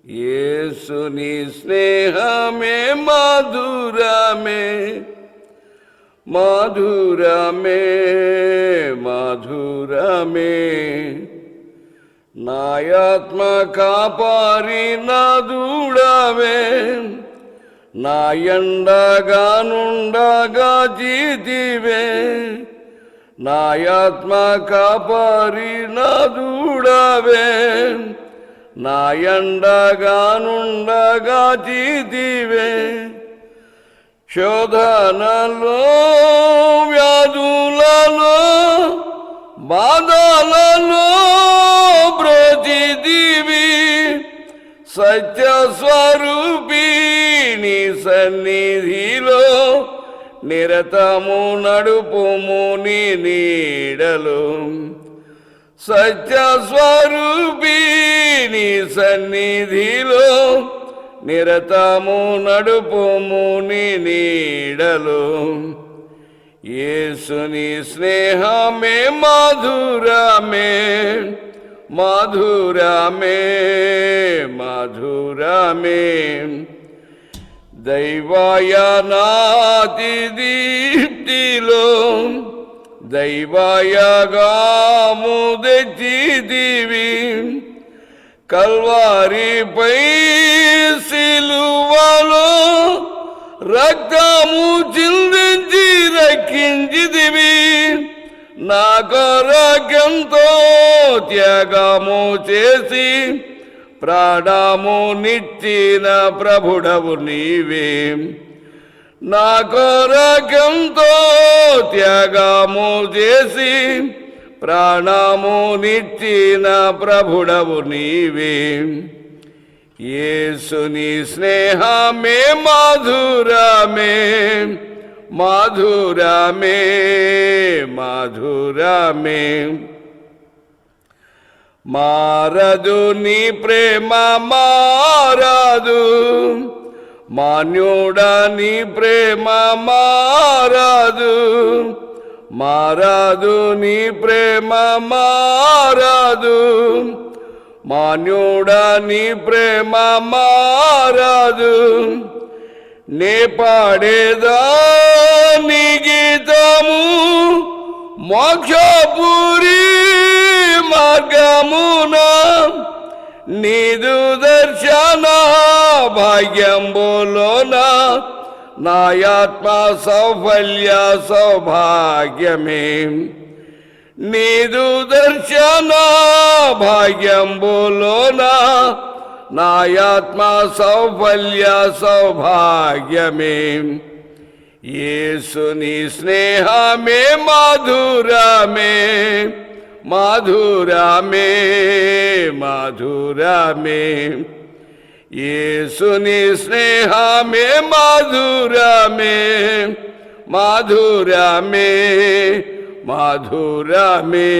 యేసుని స్నేహమే మధురమే మధురమే మధురమే నాయాత్మ కాపారి నాదుడవే నాయండగా నుండగా జీతివే నాయాత్మ కాపారి నాదుడవే నాయండగా నుండగా జీతివే శోధనలో వ్యాధులలో బాధలలో బ్రోచిదివి సత్య స్వరూపిణి సన్నిధిలో నిరతము నడుపుము నీ నీడలో సత్య స్వరూపిణి సన్నిధిలో నిరతము నడుపుము నీ నీడలో యేసుని స్నేహమే మధురమే మధురమే మధురమే దైవయానాతి దీప్తిలో దైవయాగాము తెచ్చిదివి కల్వారిపై సిలువలో రక్తము చిందించి రక్షించిదివి నా కొరకెంతో త్యాగము చేసి ప్రాణము నిచ్చిన ప్రభుడవు నీవే నా కొరకెంతో త్యాగము చేసి ప్రాణము నిచ్చిన ప్రభుడవు నీవే యేసుని స్నేహమే మధురమే మధురమే మధురమే మారదు నీ ప్రేమ మారదు మాన్యుడా నీ ప్రేమ మారదు మారదు నీ ప్రేమ మారదు మాన్యుడా నీ ప్రేమ మారదు నే పాడేదా నీ గీతము మోక్షపురి మార్గమున నీదు దర్శన భాగ్యంబులోన నాయాత్మ సౌఫల్య సౌభాగ్యమే నీదు దర్శన భాగ్యంబులోన నాయాత్మ సౌఫల్య సౌభాగ్యమే యేసుని స్నేహమే మధురమే మధురమే మధురమే యేసుని స్నేహమే మధురమే మధురమే మధురమే